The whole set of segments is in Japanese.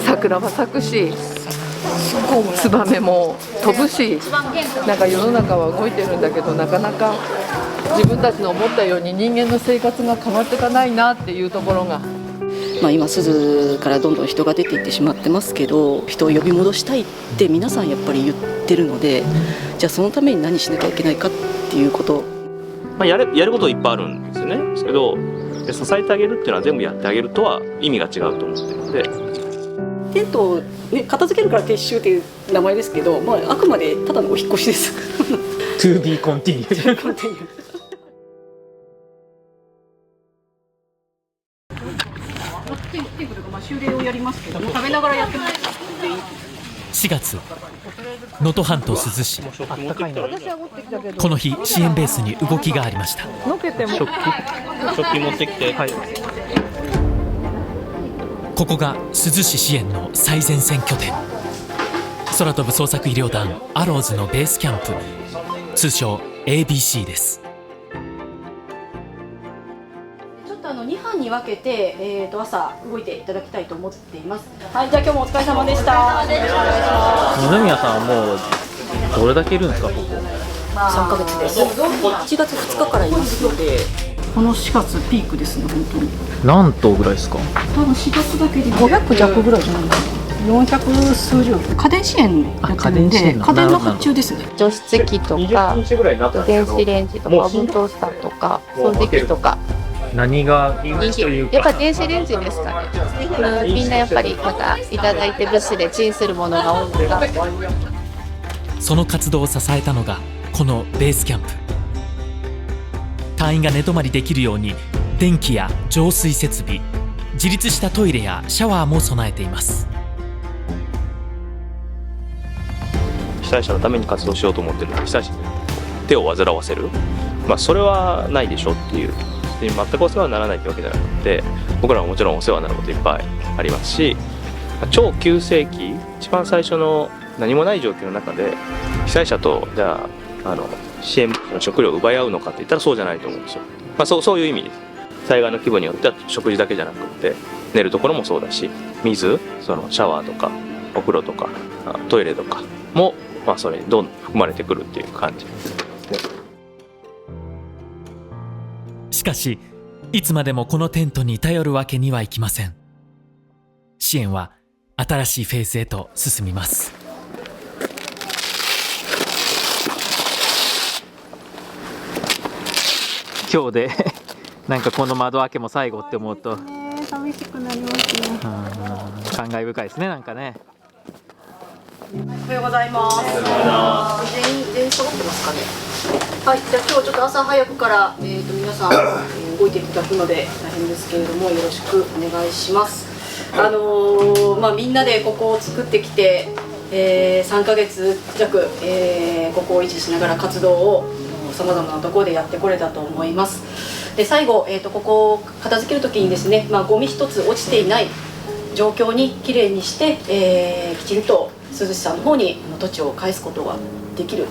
桜は咲くし、ツバメも飛ぶし、なんか世の中は動いてるんだけど、なかなか自分たちの思ったように人間の生活が変わっていかないなっていうところが。今珠洲からどんどん人が出ていってしまってますけど、人を呼び戻したいって皆さんやっぱり言ってるので、じゃあそのために何しなきゃいけないかっていうこと、やることいっぱいあるんですよね。ですけど支えてあげるっていうのは全部やってあげるとは意味が違うと思ってるので、テントを、片付けるから撤収っていう名前ですけど、あくまでただのお引っ越しです。To be continued 修例をやりますけど、食べながらやってもらっていい。4月、能登半島珠洲市。この日支援ベースに動きがありました。食器持ってきて、はい、ここが珠洲市支援の最前線拠点、空飛ぶ捜索医療団アローズのベースキャンプ、通称 ABC です。2班に分けて、朝動いていただきたいと思っています。はい、じゃあ今日もお疲れ様でした。二宮さんはもうどれだけいるんですか、ここ。3ヶ月です。1月2日からいますので、この4月ピークですね、本当に。何頭ぐらいですか。多分4月だけで500弱ぐらいじゃないですか。400数十。家電支援やってるんで、家電の発注ですね。除湿機とか電子レンジとかオーブントースターとか掃除機とか。何が人気というか、やっぱ電子レンジですかね。みんなやっぱりまたいただいて物資でチンするものが多いのが。その活動を支えたのがこのベースキャンプ。隊員が寝泊まりできるように電気や浄水設備、自立したトイレやシャワーも備えています。被災者のために活動しようと思ってるのに被災者に手を煩わせる、それはないでしょっていう。全くお世話にならないってわけじゃなくて、僕らももちろんお世話になることいっぱいありますし、超急性期、一番最初の何もない状況の中で被災者とじゃあ支援物の食料を奪い合うのかって言ったらそうじゃないと思うんですよ。そういう意味です。災害の規模によっては食事だけじゃなくて寝るところもそうだし、水、シャワーとかお風呂とかトイレとかも、それにどんどん含まれてくるっていう感じですね。しかし、いつまでもこのテントに頼るわけにはいきません。支援は新しいフェーズへと進みます。今日でなんかこの窓開けも最後って思うと寂しくなりますね。感慨深いですね、なんかね。おはようございます。全員揃ってますかね。はい、じゃあ今日ちょっと朝早くから、皆さん、動いていただくので大変ですけれども、よろしくお願いします。みんなでここを作ってきて、3ヶ月弱、ここを維持しながら活動をさまざまなところでやってこれたと思います。で最後、ここを片付けるときにですね、ゴミ一つ落ちていない状況にきれいにして、きちんと珠洲市さんの方に土地を返すことができる、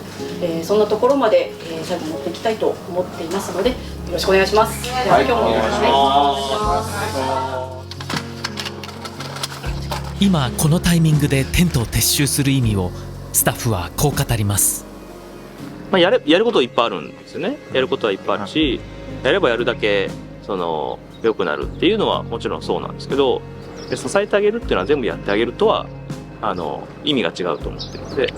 そんなところまで、最後持っていきたいと思っていますので、よろしくお願いします。では今日もお願いします。今このタイミングでテントを撤収する意味をスタッフはこう語ります。やることいっぱいあるんですよね。やることはいっぱいあるし、やればやるだけ良くなるっていうのはもちろんそうなんですけど、支えてあげるっていうのは全部やってあげるとは意味が違うと思ってるので、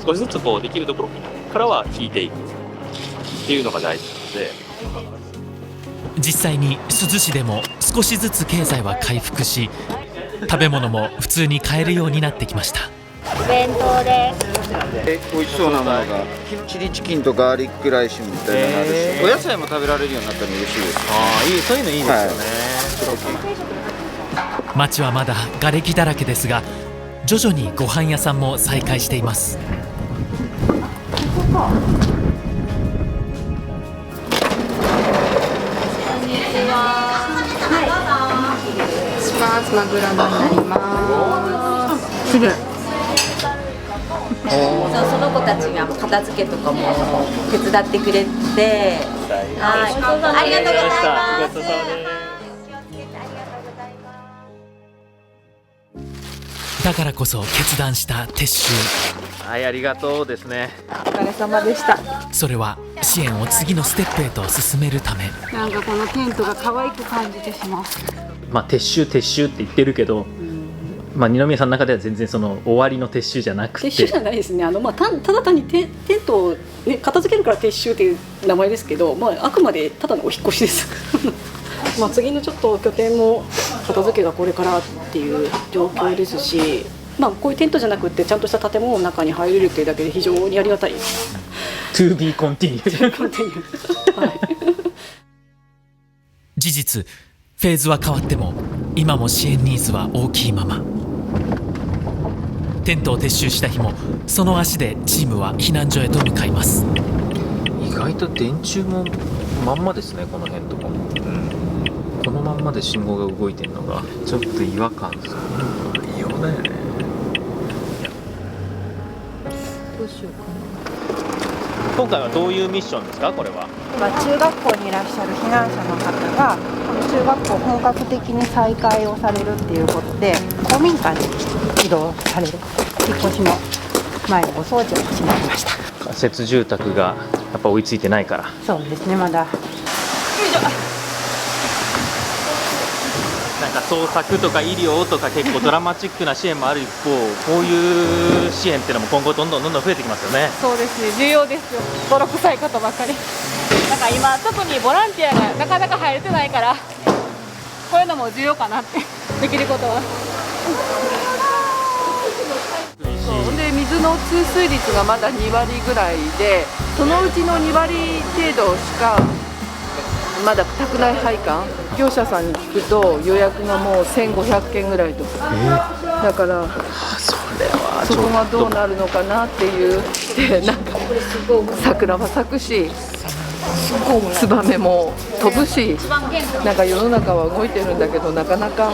少しずつできるところからは引いていくっていうのが大事なので、実際に珠洲市でも少しずつ経済は回復し、食べ物も普通に買えるようになってきました。お弁当です。美味しそうなものがチリチキンとガーリックライスみたいなのあるし、お野菜も食べられるようになったの嬉しいです。そういうのいいですよね。街はまだ瓦礫だらけですが、徐々にご飯屋さんも再開しています。マグロになります。きれい。その子たちが片付けとかも手伝ってくれて、ありがとうございます。だからこそ決断した撤収。はい、ありがとうですね。お疲れ様でした。それは支援を次のステップへと進めるため。なんかこのテントが可愛く感じてしまう。まあ撤収撤収って言ってるけど、まあ二宮さんの中では全然その終わりの撤収じゃなくて、撤収じゃないですね。ただ単にテントを、ね、片付けるから撤収っていう名前ですけど、あくまでただのお引っ越しです次のちょっと拠点の片付けがこれからっていう状況ですし、こういうテントじゃなくってちゃんとした建物の中に入れるっていうだけで非常にありがたいです。To be continued はい、事実フェーズは変わっても今も支援ニーズは大きいまま。テントを撤収した日もその足でチームは避難所へと向かいます。意外と電柱もまんまですね、この辺とかも、このまんまで信号が動いてるのがちょっと違和感ですよね。異様だよね。どうしようか今回はどういうミッションですか、これは。中学校にいらっしゃる避難者の方がこの中学校を本格的に再開をされるっていうことで公民館に移動される、引っ越しの前のお掃除をしまいました。仮設住宅がやっぱ追いついてないから。そうですね、まだ。なんか捜索とか医療とか結構ドラマチックな支援もある一方、こういう支援っていうのも今後どんどん増えてきますよね。そうですね、重要ですよ。泥臭いことばっかり。なんか今特にボランティアがなかなか入れてないから、こういうのも重要かなってできることは。そうで、水の通水率がまだ2割ぐらいで、そのうちの2割程度しかまだ宅内配管、業者さんに聞くと予約がもう1500件ぐらいとか、だからそこがどうなるのかなっていうで、なんか桜は咲くしツバメも飛ぶし、なんか世の中は動いてるんだけど、なかなか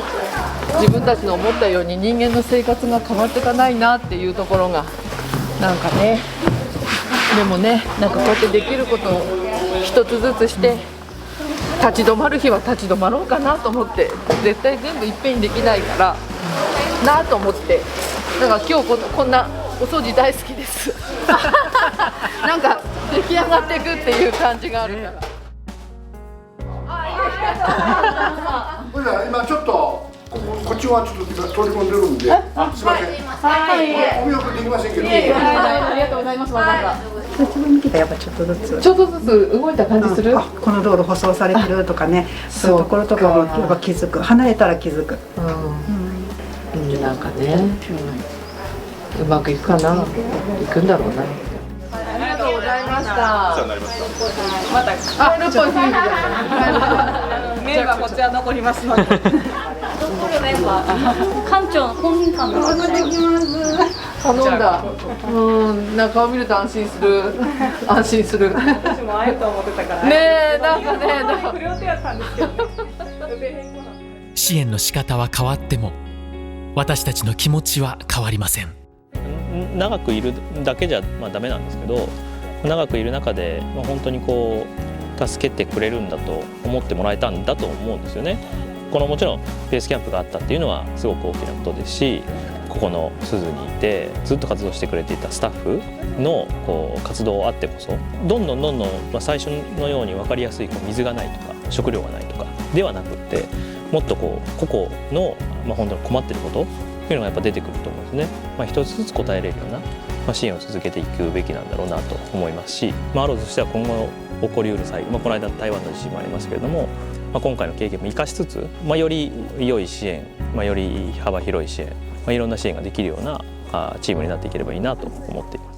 自分たちの思ったように人間の生活が変わっていかないなっていうところがなんかね。でもね、なんかこうやってできることを一つずつして立ち止まる日は立ち止まろうかなと思って、絶対全部いっぺんにできないからなと思って、だから今日こんなお掃除大好きですなんか出来上がっていくっていう感じがあるから。これ今ちょっとこっちはちょっと取り込んでるんで、すみません。お見送りできませんけど。ありがとうございます。わざわざ。久しぶりに来たらやっぱちょっとずつ動いた感じする。この道路舗装されてるとかね、そういうところとかもやっぱ気づく、離れたら気づく。なんかね、うまくいくかな、いくんだろうな。ありがとうございました。また帰るっぽい雰囲気だったね。メンバーこちら残りますので。残るメンバー、館長の公民館の方で頼んだ。なんか顔見ると安心する。安心する。私も会えると思ってたから。ねえ、なんかね、不良手やったんですけど。支援の仕方は変わっても私たちの気持ちは変わりません。長くいるだけじゃダメなんですけど、長くいる中で本当にこう助けてくれるんだと思ってもらえたんだと思うんですよね。このもちろんベースキャンプがあったっていうのはすごく大きなことですし、ここの珠洲にいてずっと活動してくれていたスタッフのこう活動あってこそ、どんどん最初のように分かりやすい水がないとか食料がないとかではなくって、もっとこう個々の本当に困っていることっていうのがやっぱ出てくると思うんですね。一つずつ答えれるような支援を続けていくべきなんだろうなと思いますし、アローズとしては今後起こりうる際、この間台湾の地震もありますけれども、今回の経験も生かしつつ、より良い支援、より幅広い支援、いろんな支援ができるようなチームになっていければいいなと思っています。